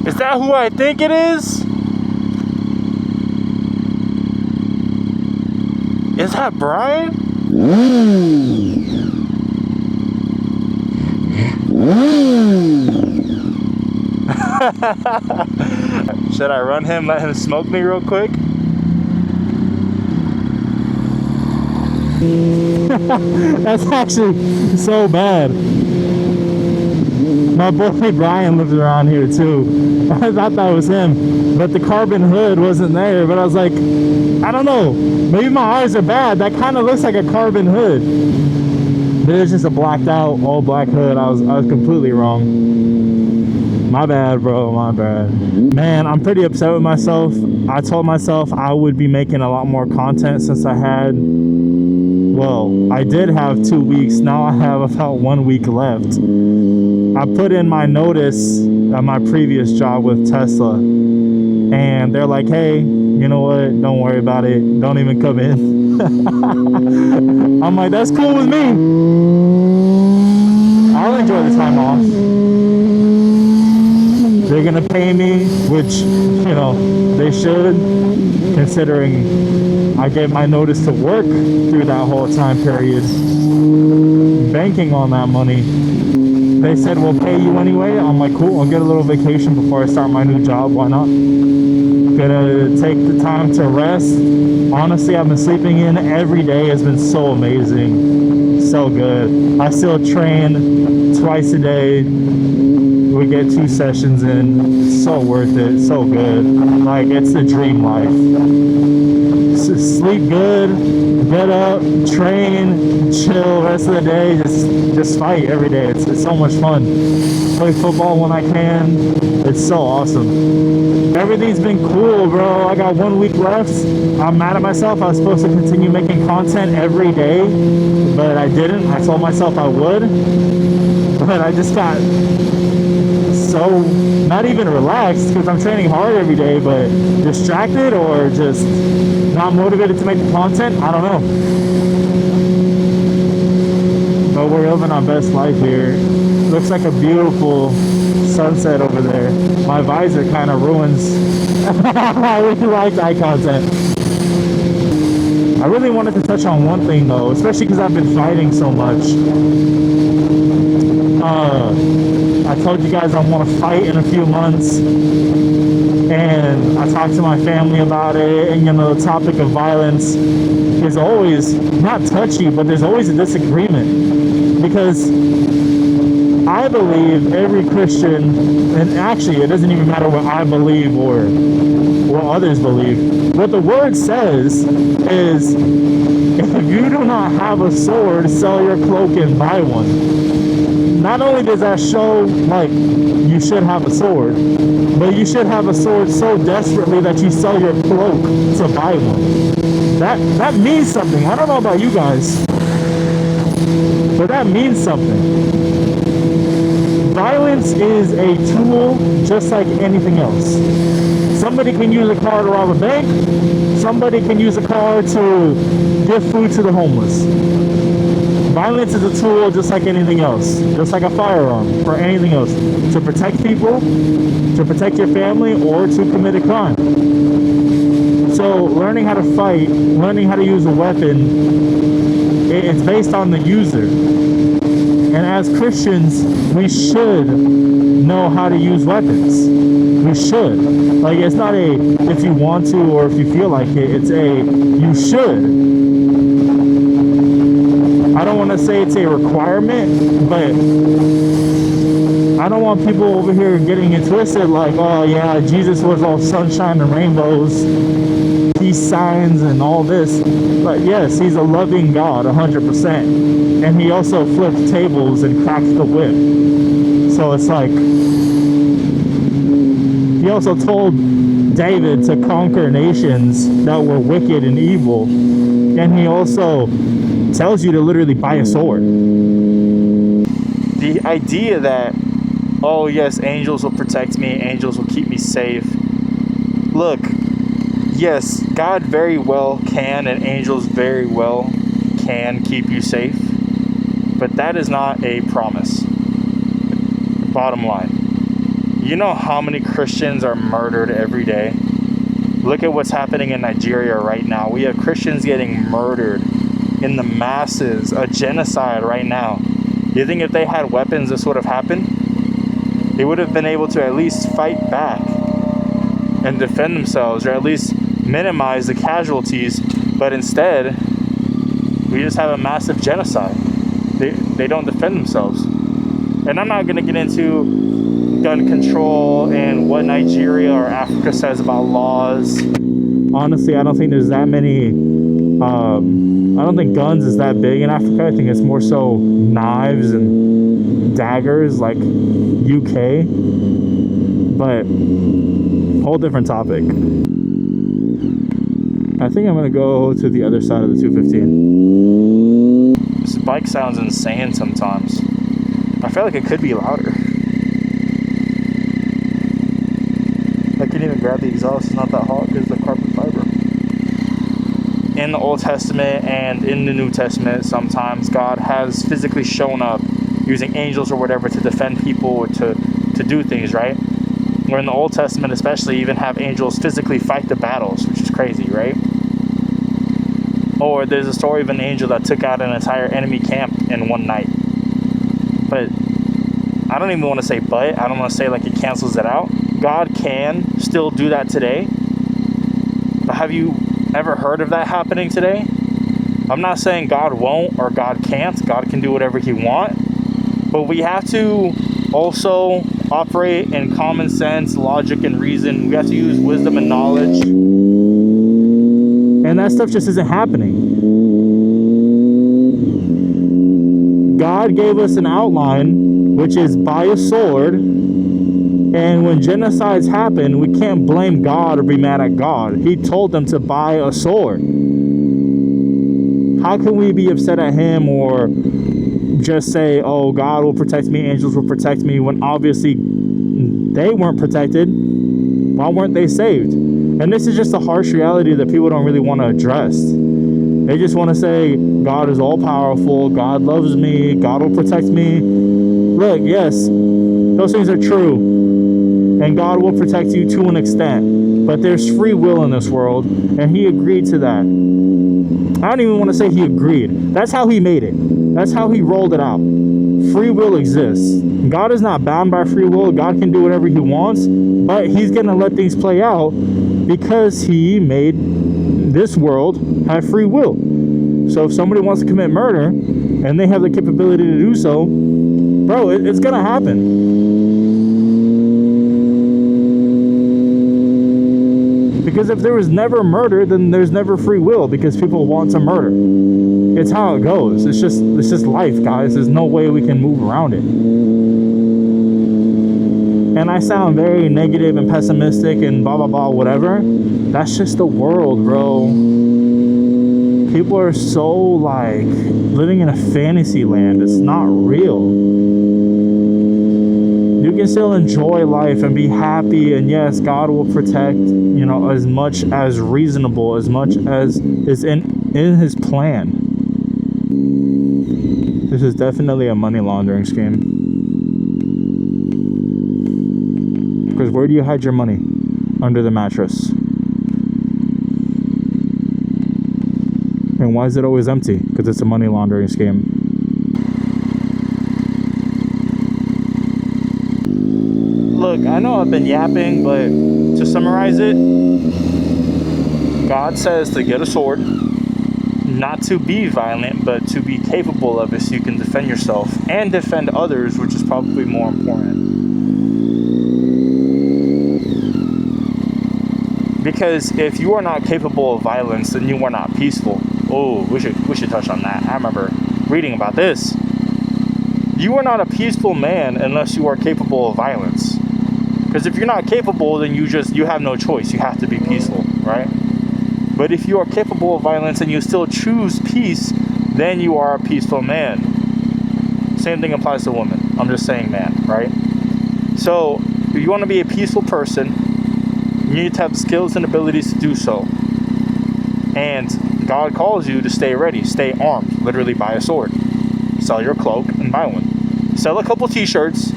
Is that who I think it is? Is that Brian? Should I run him, let him smoke me real quick? That's actually so bad. My boy Brian lives around here too. I thought that was him, but the carbon hood wasn't there. But I was like, I don't know, maybe my eyes are bad. That kind of looks like a carbon hood. There's just a blacked out all black hood. I was completely wrong. My bad, bro, my bad. Man, I'm pretty upset with myself. I told myself I would be making a lot more content since I did have 2 weeks. Now I have about 1 week left. I put in my notice at my previous job with Tesla, and they're like, hey, you know what? Don't worry about it. Don't even come in. I'm like, that's cool with me. I'll enjoy the time off. They're gonna pay me, which, you know, they should, considering I gave my notice to work through that whole time period, banking on that money. They said, we'll pay you anyway. I'm like, cool, I'll get a little vacation before I start my new job. Why not? Gonna take the time to rest. Honestly, I've been sleeping in every day. It's been so amazing. So good. I still train twice a day. We get 2 sessions in. It's so worth it. So good. Like, it's the dream life. Sleep good, get up, train, chill rest of the day, just fight every day. It's so much fun. Play football when I can. It's so awesome. Everything's been cool, bro. I got 1 week left. I'm mad at myself. I was supposed to continue making content every day, but I didn't. I told myself I would, but I just got so not even relaxed because I'm training hard every day, but distracted or just not motivated to make the content. I don't know. But we're living our best life here. Looks like a beautiful sunset over there. My visor kind of ruins. I really like eye content. I really wanted to touch on one thing though, especially because I've been fighting so much. I told you guys I want to fight in a few months, and I talked to my family about it, and you know, the topic of violence is always not touchy, but there's always a disagreement, because I believe every Christian, and actually it doesn't even matter what I believe or what others believe, what the word says is, if you do not have a sword, sell your cloak and buy one. Not only does that show like you should have a sword, but you should have a sword so desperately that you sell your cloak to buy one. That means something. I don't know about you guys, but that means something. Violence is a tool just like anything else. Somebody can use a car to rob a bank. Somebody can use a car to give food to the homeless. Violence is a tool just like anything else, just like a firearm or anything else, to protect people, to protect your family, or to commit a crime. So learning how to fight, learning how to use a weapon, it's based on the user. And as Christians, we should know how to use weapons. We should. Like, it's not a if you want to or if you feel like it, it's a you should. I don't want to say it's a requirement, but I don't want people over here getting it twisted like, oh yeah, Jesus was all sunshine and rainbows, peace signs and all this. But yes, he's a loving God, 100%. And he also flipped tables and cracked the whip. So it's like, he also told David to conquer nations that were wicked and evil. And he also tells you to literally buy a sword. The idea that, oh yes, angels will protect me, angels will keep me safe. Look, yes, God very well can, and angels very well can keep you safe, but that is not a promise. Bottom line, You know how many Christians are murdered every day? Look at what's happening in Nigeria right now. We have Christians getting murdered in the masses, a genocide right now. You think if they had weapons, this would have happened? They would have been able to at least fight back and defend themselves, or at least minimize the casualties. But instead, we just have a massive genocide. They don't defend themselves. And I'm not going to get into gun control and what Nigeria or Africa says about laws. Honestly, I don't think there's that many. I don't think guns is that big in Africa. I think it's more so knives and daggers like UK. But whole different topic. I think I'm going to go to the other side of the 215. This bike sounds insane sometimes. I feel like it could be louder. I can even grab the exhaust. It's not that hot because the carbon fiber. In the Old Testament and in the New Testament, sometimes God has physically shown up using angels or whatever to defend people or to do things, right? Or in the Old Testament especially, even have angels physically fight the battles, which is crazy, right? Or there's a story of an angel that took out an entire enemy camp in one night. But I don't even want to say but. I don't want to say like it cancels it out. God can still do that today. But have you ever heard of that happening today? I'm not saying God won't or God can't. God can do whatever he wants. But we have to also operate in common sense, logic, and reason. We have to use wisdom and knowledge. And that stuff just isn't happening. God gave us an outline, which is buy a sword. And when genocides happen, we can't blame God or be mad at God. He told them to buy a sword. How can we be upset at him or just say, oh, God will protect me, angels will protect me, when obviously they weren't protected? Why weren't they saved? And this is just a harsh reality that people don't really want to address. They just want to say, God is all powerful, God loves me, God will protect me. Look, yes, those things are true. And God will protect you to an extent. But there's free will in this world, and he agreed to that. I don't even want to say he agreed. That's how he made it. That's how he rolled it out. Free will exists. God is not bound by free will. God can do whatever he wants, but he's going to let things play out because he made this world have free will. So if somebody wants to commit murder and they have the capability to do so, bro, it's going to happen. Because if there was never murder, then there's never free will because people want to murder. It's how it goes. It's just life, guys. There's no way we can move around it. And I sound very negative and pessimistic and blah, blah, blah, whatever. That's just the world, bro. People are so, like, living in a fantasy land. It's not real. You can still enjoy life and be happy. And yes, God will protect, as much as reasonable, as much as is in his plan. This is definitely a money laundering scheme. Because where do you hide your money? Under the mattress. And why is it always empty? Because it's a money laundering scheme. Look, I know I've been yapping, but to summarize it, God says to get a sword, not to be violent, but to be capable of it so you can defend yourself and defend others, which is probably more important. Because if you are not capable of violence, then you are not peaceful. Oh, we should touch on that. I remember reading about this. You are not a peaceful man unless you are capable of violence. Because if you're not capable, then you have no choice. You have to be peaceful, right? But if you are capable of violence and you still choose peace, then you are a peaceful man. Same thing applies to women. I'm just saying man, right? So if you want to be a peaceful person, you need to have the skills and abilities to do so. And God calls you to stay ready, stay armed, literally buy a sword. Sell your cloak and buy one. Sell a couple t-shirts,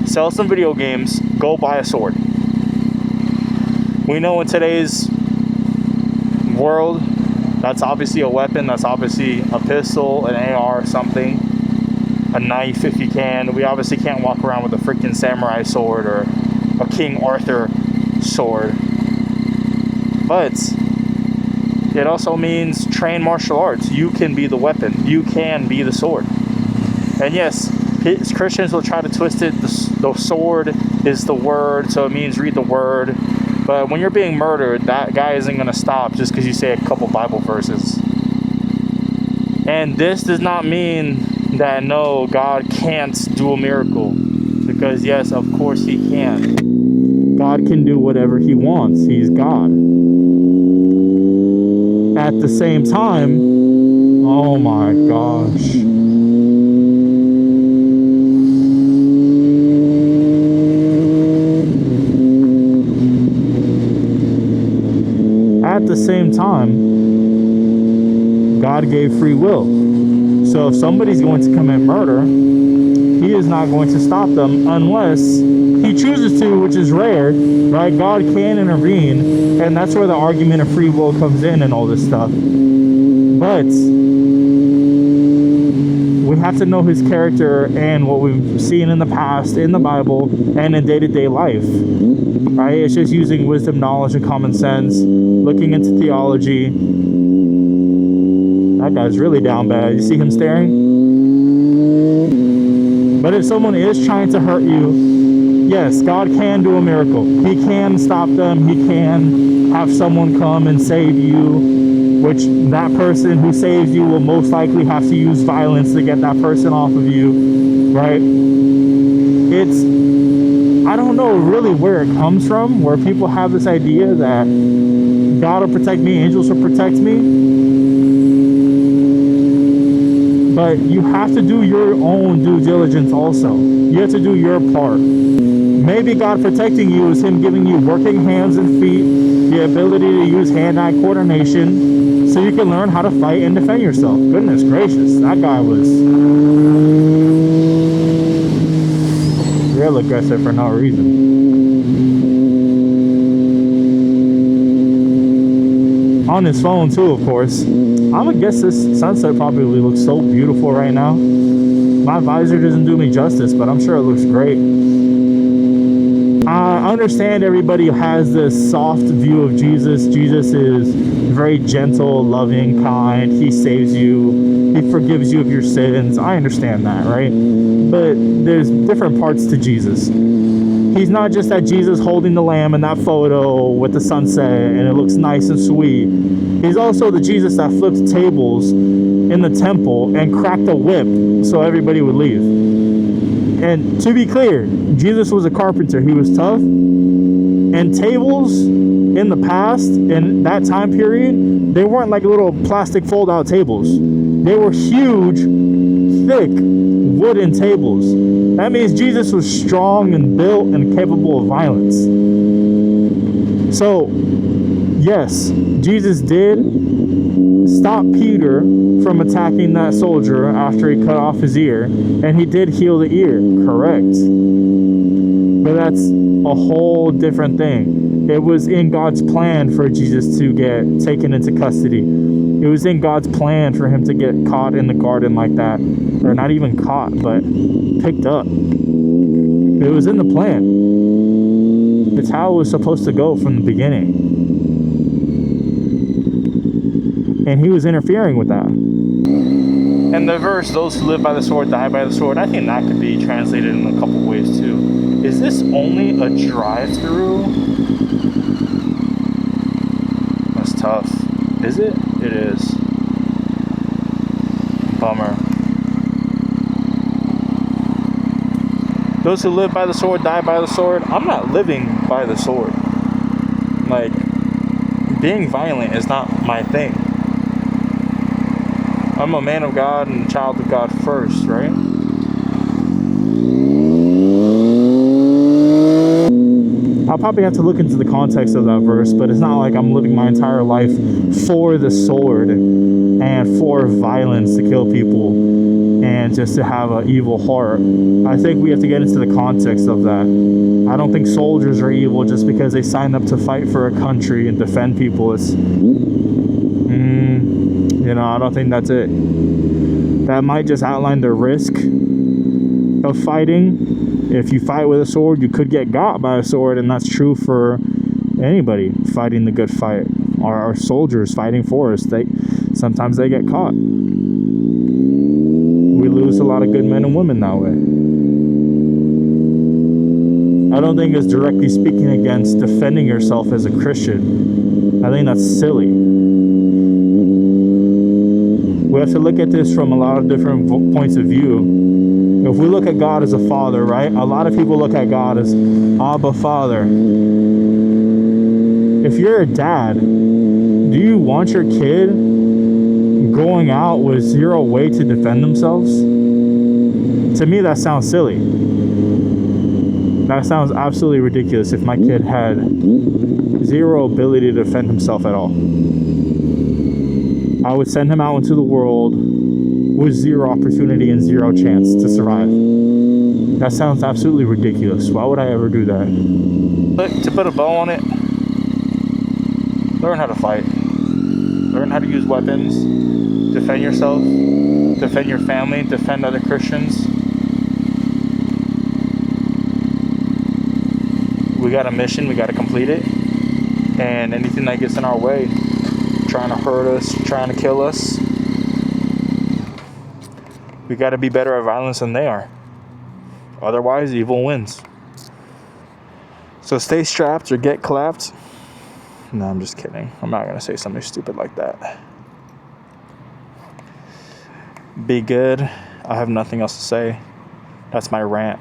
sell some video games, go buy a sword. We know in today's world, that's obviously a weapon. That's obviously a pistol, an AR, or something. A knife if you can. We obviously can't walk around with a freaking samurai sword or a King Arthur sword. But it also means train martial arts. You can be the weapon. You can be the sword. And yes, Christians will try to twist it. The sword is the word, so it means read the word. But when you're being murdered, that guy isn't going to stop just because you say a couple Bible verses. And this does not mean that, no, God can't do a miracle. Because, yes, of course he can. God can do whatever he wants. He's God. At the same time, oh my gosh. At the same time, God gave free will. So if somebody's going to commit murder, he is not going to stop them unless he chooses to, which is rare, right? God can intervene, and that's where the argument of free will comes in and all this stuff. But we have to know his character and what we've seen in the past, in the Bible, and in day-to-day life. Right? It's just using wisdom, knowledge, and common sense, looking into theology. That guy's really down bad. You see him staring? But if someone is trying to hurt you, yes, God can do a miracle. He can stop them. He can have someone come and save you, which that person who saves you will most likely have to use violence to get that person off of you, right? I don't know really where it comes from, where people have this idea that God will protect me, angels will protect me. But you have to do your own due diligence also. You have to do your part. Maybe God protecting you is him giving you working hands and feet, the ability to use hand-eye coordination, so you can learn how to fight and defend yourself. Goodness gracious, that guy was real aggressive for no reason. On his phone too, of course. I'm gonna guess this sunset probably looks so beautiful right now. My visor doesn't do me justice, but I'm sure it looks great. I understand everybody has this soft view of Jesus. Jesus is very gentle, loving, kind. He saves you. He forgives you of your sins. I understand that, right? But there's different parts to Jesus. He's not just that Jesus holding the lamb in that photo with the sunset and it looks nice and sweet. He's also the Jesus that flipped tables in the temple and cracked a whip so everybody would leave. And to be clear, Jesus was a carpenter. He was tough. And tables in the past, in that time period, they weren't like little plastic fold-out tables. They were huge, thick wooden tables. That means Jesus was strong and built and capable of violence. So, yes, Jesus did stop Peter from attacking that soldier after he cut off his ear, and he did heal the ear, correct. But that's a whole different thing. It was in God's plan for Jesus to get taken into custody. It was in God's plan for him to get caught in the garden like that. Or not even caught, but picked up. It was in the plan. It's how it was supposed to go from the beginning. And he was interfering with that. And the verse, those who live by the sword die by the sword, I think that could be translated in a couple ways too. Is this only a drive-through? That's tough. Is it? It is. Bummer. Those who live by the sword die by the sword. I'm not living by the sword. Like, being violent is not my thing. I'm a man of God and a child of God first, right? I'll probably have to look into the context of that verse, but it's not like I'm living my entire life for the sword and for violence to kill people. and just to have an evil heart. I think we have to get into the context of that. I don't think soldiers are evil just because they signed up to fight for a country and defend people. It's, I don't think that's it. That might just outline the risk of fighting. If you fight with a sword, you could get got by a sword, and that's true for anybody fighting the good fight. Our soldiers fighting for us, sometimes they get caught. We lose a lot of good men and women that way. I don't think it's directly speaking against defending yourself as a Christian. I think that's silly. We have to look at this from a lot of different points of view. If we look at God as a father, right? A lot of people look at God as Abba Father. If you're a dad, do you want your kid going out with zero way to defend themselves? To me, that sounds silly. That sounds absolutely ridiculous if my kid had zero ability to defend himself at all. I would send him out into the world with zero opportunity and zero chance to survive. That sounds absolutely ridiculous. Why would I ever do that? But to put a bow on it, learn how to fight. Learn how to use weapons. Defend yourself. Defend your family. Defend other Christians. We got a mission. We got to complete it. And anything that gets in our way, trying to hurt us, trying to kill us, we got to be better at violence than they are. Otherwise, evil wins. So stay strapped or get clapped. No, I'm just kidding. I'm not going to say something stupid like that. Be good. I have nothing else to say. That's my rant.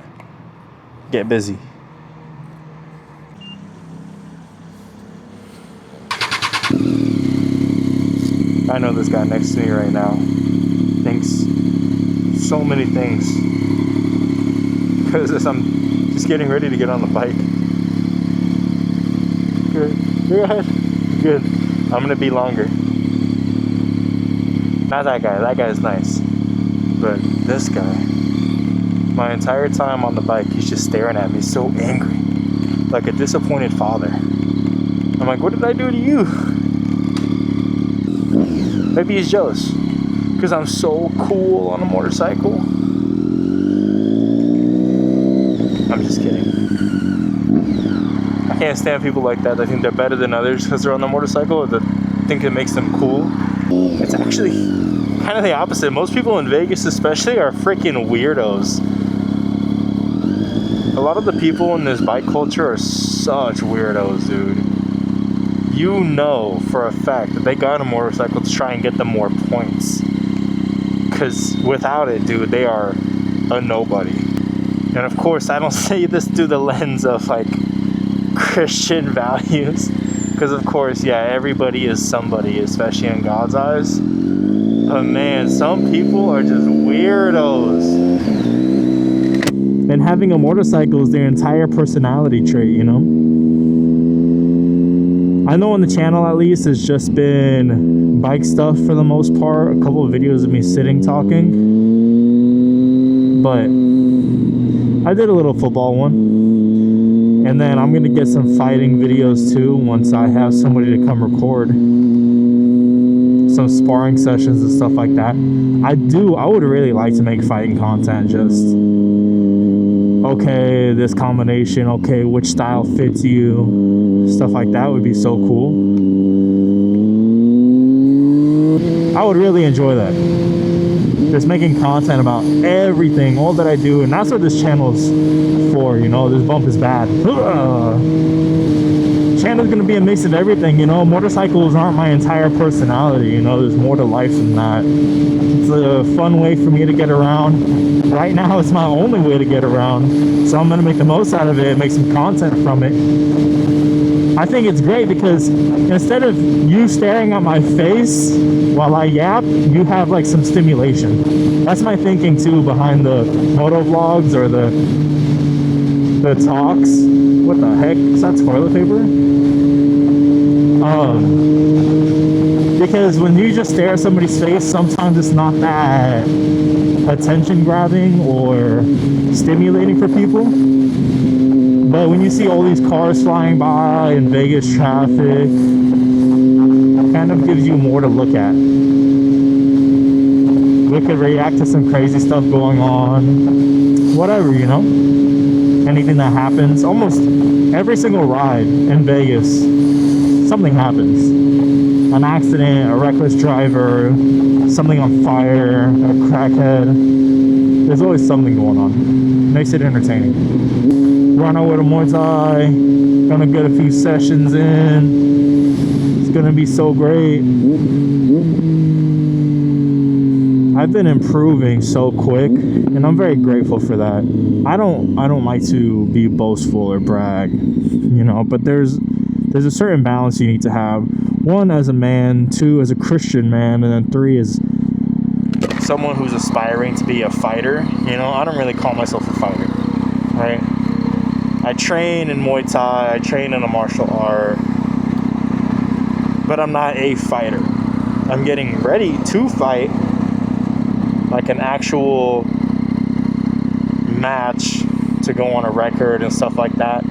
Get busy. I know this guy next to me right now thinks so many things because I'm just getting ready to get on the bike. Good. Good. I'm gonna be longer. Not that guy. That guy's nice. But this guy, my entire time on the bike, he's just staring at me so angry. Like a disappointed father. I'm like, what did I do to you? Maybe he's jealous because I'm so cool on a motorcycle. I'm just kidding. I can't stand people like that. I think they're better than others because they're on the motorcycle, or that think it makes them cool. It's actually kind of the opposite. Most people in Vegas especially are freaking weirdos. A lot of the people in this bike culture are such weirdos, dude. You know for a fact that they got a motorcycle to try and get them more points. Because without it, dude, they are a nobody. And of course, I don't say this through the lens of like Christian values. Because of course, yeah, everybody is somebody, especially in God's eyes. But man, some people are just weirdos. And having a motorcycle is their entire personality trait, you know? I know on the channel at least it's just been bike stuff for the most part. A couple of videos of me sitting talking. But I did a little football one. And then I'm going to get some fighting videos too once I have somebody to come record. Some sparring sessions and stuff like that. I would really like to make fighting content just... okay, this combination, okay, which style fits you, stuff like that would be so cool. I would really enjoy that. Just making content about everything, all that I do, and that's what this channel is for, you know. This bump is bad. Channel's gonna be a mix of everything, you know. Motorcycles aren't my entire personality, you know. There's more to life than that. It's a fun way for me to get around. Right now, it's my only way to get around, so I'm gonna make the most out of it and make some content from it. I think it's great because instead of you staring at my face while I yap, you have like some stimulation. That's my thinking too behind the moto vlogs or the talks. What the heck? Is that toilet paper? Because when you just stare at somebody's face, sometimes it's not that attention grabbing or stimulating for people. But when you see all these cars flying by in Vegas traffic, kind of gives you more to look at. We could react to some crazy stuff going on, whatever, you know, anything that happens. Almost every single ride in Vegas, something happens. An accident, a reckless driver, something on fire, a crackhead. There's always something going on. Makes it entertaining. We're on our way to Muay Thai. Gonna get a few sessions in. It's gonna be so great. I've been improving so quick, and I'm very grateful for that. I don't like to be boastful or brag, you know, but there's a certain balance you need to have. One, as a man, two, as a Christian man, and then three, as someone who's aspiring to be a fighter. You know, I don't really call myself a fighter, right? I train in Muay Thai, I train in a martial art, but I'm not a fighter. I'm getting ready to fight, like an actual match to go on a record and stuff like that.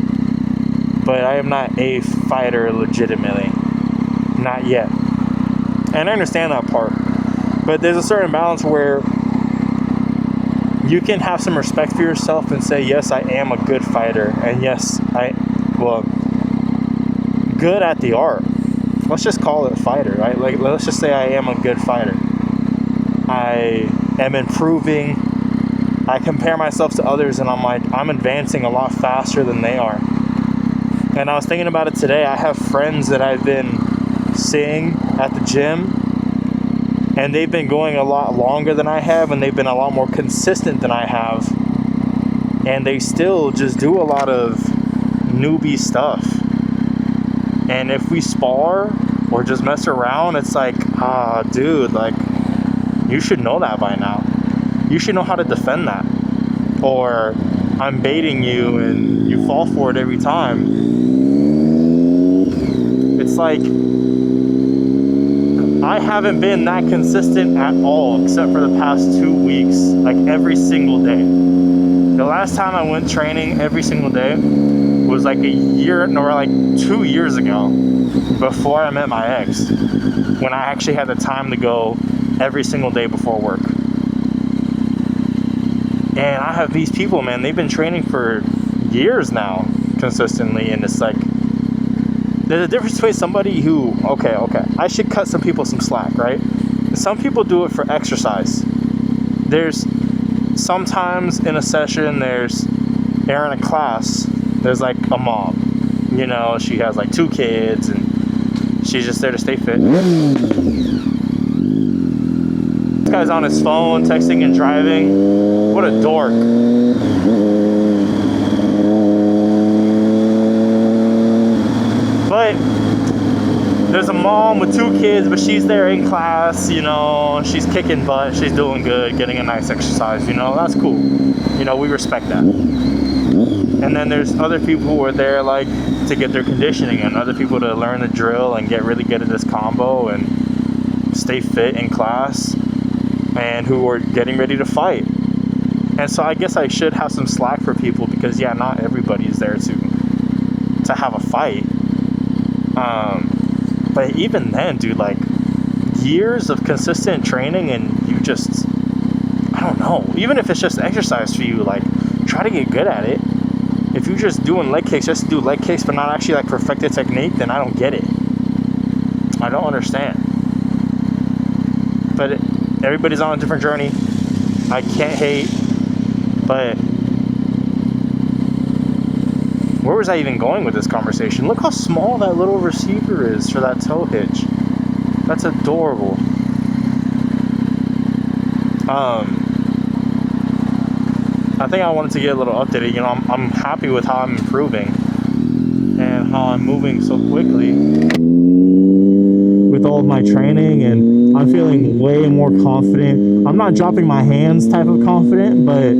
But I am not a fighter legitimately. Not yet. And I understand that part. But there's a certain balance where you can have some respect for yourself and say, yes, I am a good fighter. And yes, good at the art. Let's just call it fighter, right? Like, let's just say I am a good fighter. I am improving. I compare myself to others and I'm like, I'm advancing a lot faster than they are. And I was thinking about it today. I have friends that I've been seeing at the gym, and they've been going a lot longer than I have, and they've been a lot more consistent than I have, and they still just do a lot of newbie stuff. And if we spar or just mess around, it's like, dude, like, you should know that by now. You should know how to defend that. Or I'm baiting you and you fall for it every time. It's like, I haven't been that consistent at all except for the past 2 weeks, like every single day. The last time I went training every single day was like 2 years ago, before I met my ex, when I actually had the time to go every single day before work. And I have these people, man, they've been training for years now consistently, and it's like, there's a difference between somebody who, okay, I should cut some people some slack, right? Some people do it for exercise. There's sometimes in a session, they're in a class, there's like a mom, you know, she has like 2 kids and she's just there to stay fit. This guy's on his phone, texting and driving. What a dork. But there's a mom with 2 kids, but she's there in class, you know, she's kicking butt, she's doing good, getting a nice exercise, you know, that's cool. You know, we respect that. And then there's other people who are there, like, to get their conditioning, and other people to learn the drill and get really good at this combo and stay fit in class, and who are getting ready to fight. And so I guess I should have some slack for people, because, yeah, not everybody is there to have a fight. But even then, dude, like, years of consistent training, and you just, I don't know, even if it's just exercise for you, like, try to get good at it. If you're just doing leg kicks just to do leg kicks but not actually like perfect the technique, then I don't get it. I don't understand. But everybody's on a different journey. I can't hate, but where was I even going with this conversation? Look how small that little receiver is for that toe hitch. That's adorable. I think I wanted to get a little updated. You know, I'm happy with how I'm improving and how I'm moving so quickly with all of my training, and I'm feeling way more confident. I'm not dropping my hands type of confident, but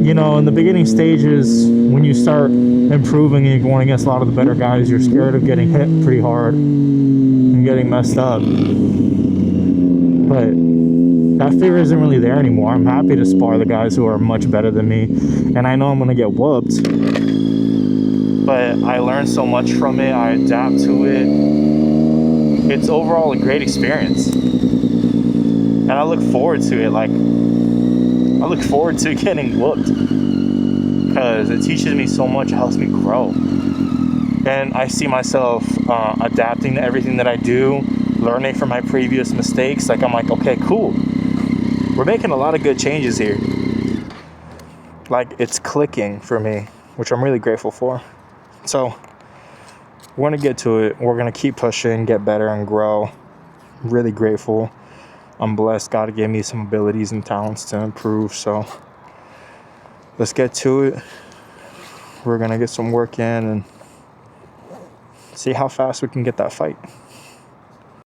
you know, in the beginning stages, when you start improving and you're going against a lot of the better guys, you're scared of getting hit pretty hard and getting messed up. But that fear isn't really there anymore. I'm happy to spar the guys who are much better than me, and I know I'm gonna get whooped, but I learned so much from it. I adapt to it. It's overall a great experience, and I look forward to it. Like, I look forward to getting whooped because it teaches me so much. It helps me grow, and I see myself adapting to everything that I do, learning from my previous mistakes. Like, I'm like, okay, cool, we're making a lot of good changes here. Like, it's clicking for me, which I'm really grateful for. So we're gonna get to it. We're gonna keep pushing, get better, and grow. I'm really grateful. I'm blessed. God gave me some abilities and talents to improve. So let's get to it. We're gonna get some work in and see how fast we can get that fight.